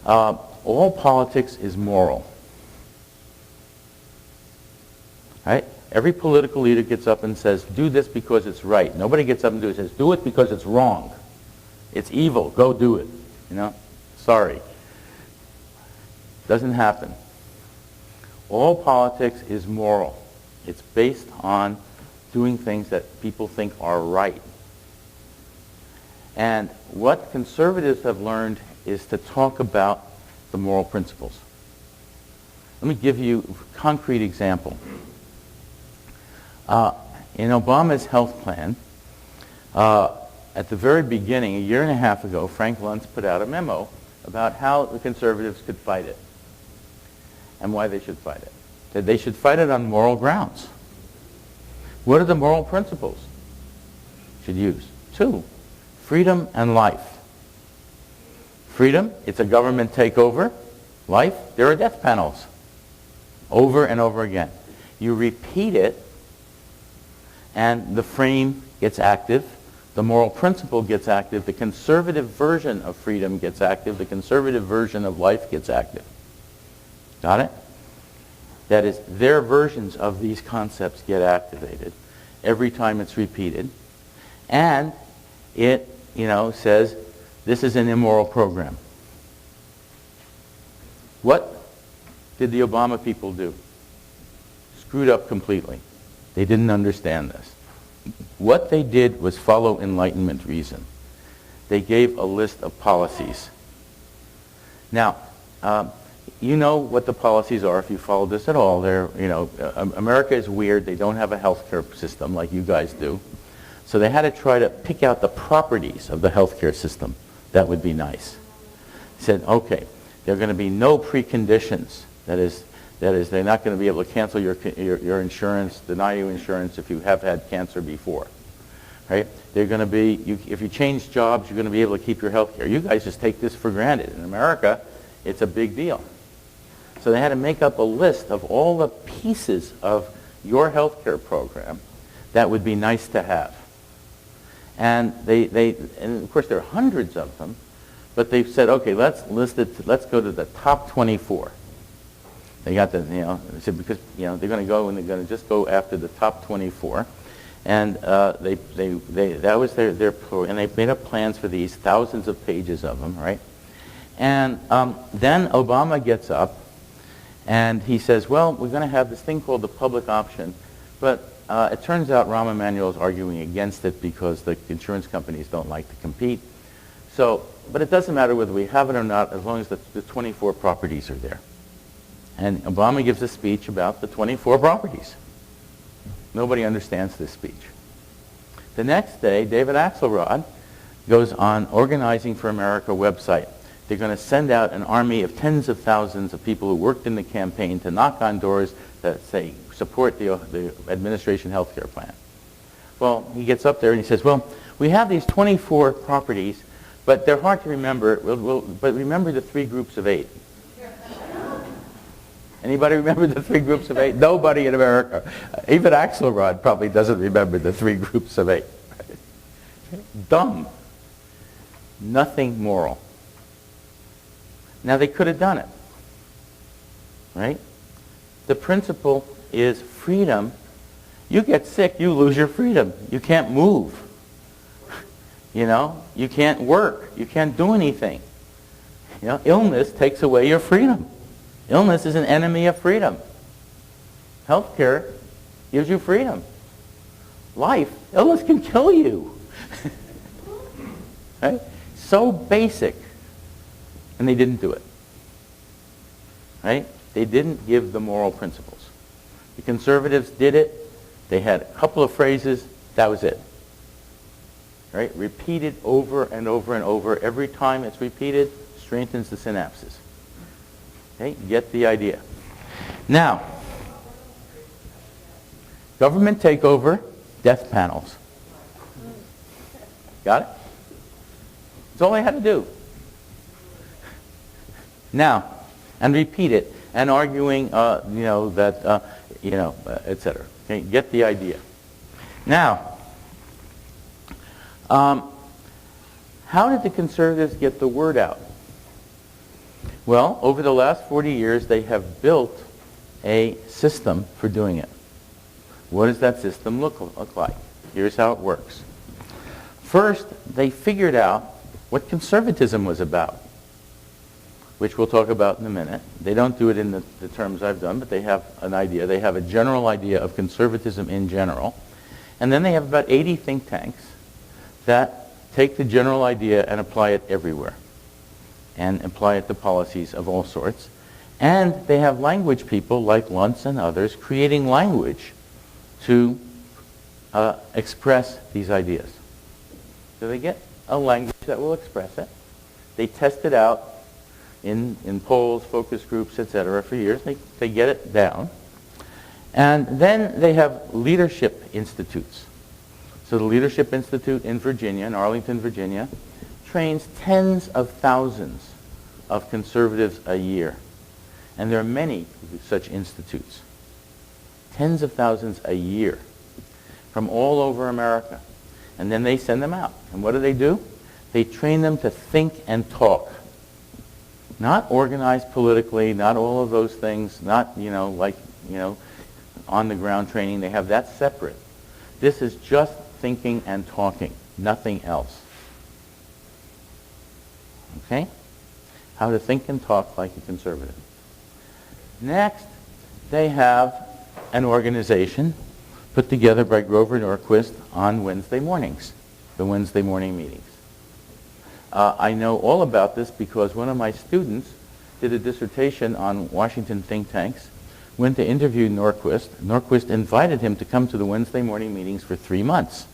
All politics is moral. Right? Every political leader gets up and says, do this because it's right. Nobody gets up and says, do it because it's wrong. It's evil. Go do it. You know? Sorry. Doesn't happen. All politics is moral. It's based on doing things that people think are right. And what conservatives have learned is to talk about the moral principles. Let me give you a concrete example. In Obama's health plan, at the very beginning, a year and a half ago, Frank Luntz put out a memo about how the conservatives could fight it and why they should fight it. That they should fight it on moral grounds. What are the moral principles should use? 2, freedom and life. Freedom, it's a government takeover. Life, there are death panels. Over and over again. You repeat it, and the frame gets active. The moral principle gets active. The conservative version of freedom gets active. The conservative version of life gets active. Got it? That is, their versions of these concepts get activated every time it's repeated. And it, says, this is an immoral program. What did the Obama people do? Screwed up completely. They didn't understand this. What they did was follow Enlightenment reason. They gave a list of policies. Now, you know what the policies are if you follow this at all. America is weird. They don't have a healthcare system like you guys do. So they had to try to pick out the properties of the healthcare system that would be nice. They said, okay, there are going to be no preconditions. That is, they're not going to be able to cancel your insurance, deny you insurance if you have had cancer before. Right? They're going to be, if you change jobs, you're going to be able to keep your health care. You guys just take this for granted. In America, it's a big deal. So they had to make up a list of all the pieces of your health care program that would be nice to have. And and of course there are hundreds of them, but they've said, okay, let's go to the top 24. They got the, they said because, they're going to go and they're going to just go after the top 24. And that was their and they made up plans for these thousands of pages of them, right? And then Obama gets up and he says, well, we're going to have this thing called the public option, but it turns out Rahm Emanuel is arguing against it because the insurance companies don't like to compete. So, but it doesn't matter whether we have it or not as long as the 24 properties are there. And Obama gives a speech about the 24 properties. Nobody understands this speech. The next day, David Axelrod goes on Organizing for America website. They're going to send out an army of tens of thousands of people who worked in the campaign to knock on doors that say, support the administration health care plan. Well, he gets up there and he says, well, we have these 24 properties, but they're hard to remember. But remember the 3 groups of 8. Anybody remember the 3 groups of 8? Nobody in America. Even Axelrod probably doesn't remember the 3 groups of 8. Dumb. Nothing moral. Now, they could have done it. Right? The principle is freedom. You get sick, you lose your freedom. You can't move. You can't work. You can't do anything. Illness takes away your freedom. Illness is an enemy of freedom. Healthcare gives you freedom. Illness can kill you. Right? So basic. And they didn't do it. Right? They didn't give the moral principles. The conservatives did it. They had a couple of phrases. That was it. Right? Repeated over and over and over. Every time it's repeated, strengthens the synapses. Okay? Get the idea. Now, government takeover, death panels. Got it? That's all they had to do. Now, and repeat it, and arguing, that, etc. Okay, get the idea. Now, how did the conservatives get the word out? Well, over the last 40 years, they have built a system for doing it. What does that system look like? Here's how it works. First, they figured out what conservatism was about, which we'll talk about in a minute. They don't do it in the terms I've done, but they have an idea. They have a general idea of conservatism in general. And then they have about 80 think tanks that take the general idea and apply it everywhere, and apply it to policies of all sorts. And they have language people like Luntz and others creating language to express these ideas. So they get a language that will express it. They test it out in polls, focus groups, etc. for years. They get it down. And then they have leadership institutes. So the Leadership Institute in Virginia, in Arlington, Virginia, trains tens of thousands of conservatives a year. And there are many such institutes. Tens of thousands a year from all over America. And then they send them out. And what do? They train them to think and talk. Not organized politically, not all of those things, not, on the ground training. They have that separate. This is just thinking and talking, nothing else. Okay? How to think and talk like a conservative. Next, they have an organization put together by Grover Norquist on Wednesday mornings, the Wednesday morning meetings. I know all about this because one of my students did a dissertation on Washington think tanks, went to interview Norquist. Norquist invited him to come to the Wednesday morning meetings for 3 months.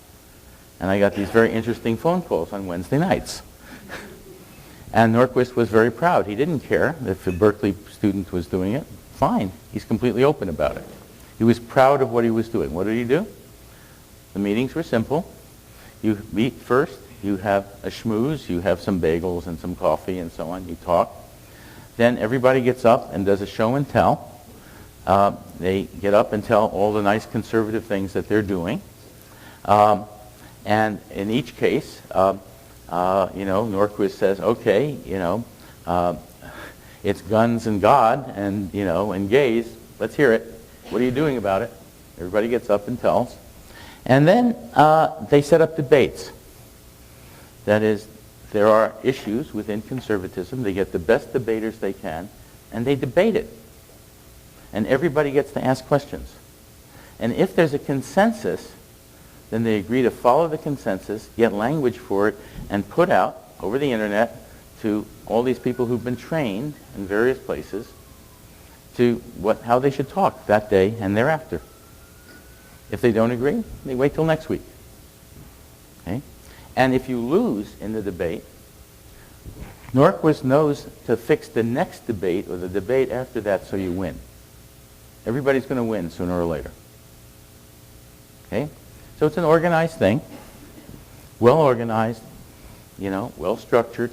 And I got these very interesting phone calls on Wednesday nights. And Norquist was very proud. He didn't care if a Berkeley student was doing it. Fine. He's completely open about it. He was proud of what he was doing. What did he do? The meetings were simple. You meet first. You have a schmooze. You have some bagels and some coffee and so on. You talk. Then everybody gets up and does a show and tell. They get up and tell all the nice conservative things that they're doing. And in each case, Norquist says, okay, it's guns and God and, and gays. Let's hear it. What are you doing about it? Everybody gets up and tells. And then they set up debates. That is, there are issues within conservatism. They get the best debaters they can, and they debate it. And everybody gets to ask questions. And if there's a consensus, then they agree to follow the consensus, get language for it, and put out over the internet to all these people who've been trained in various places to how they should talk that day and thereafter. If they don't agree, they wait till next week. Okay? And if you lose in the debate, Norquist knows to fix the next debate or the debate after that so you win. Everybody's going to win sooner or later. Okay? So it's an organized thing, well organized, well structured.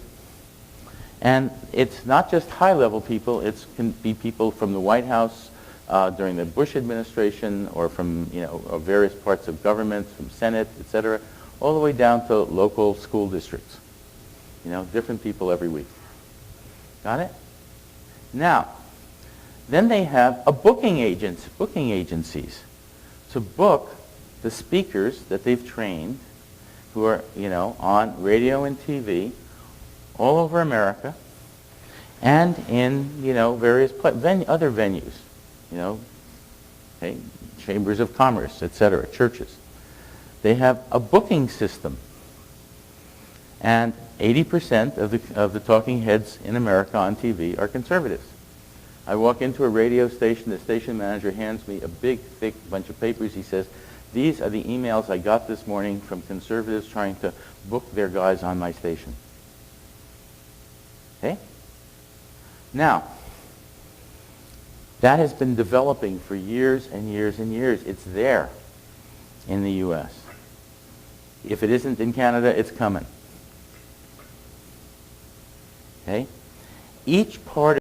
And it's not just high-level people. It can be people from the White House during the Bush administration or from various parts of government, from Senate, etc., all the way down to local school districts. Different people every week. Got it? Now, then they have booking agencies to book the speakers that they've trained who are, on radio and TV all over America and in, various other venues, okay, chambers of commerce, etc., churches. They have a booking system. And 80% of the talking heads in America on TV are conservatives. I walk into a radio station, the station manager hands me a big, thick bunch of papers. He says, these are the emails I got this morning from conservatives trying to book their guys on my station. Okay? Now, that has been developing for years and years and years. It's there in the U.S. If it isn't in Canada, it's coming. Okay? Each part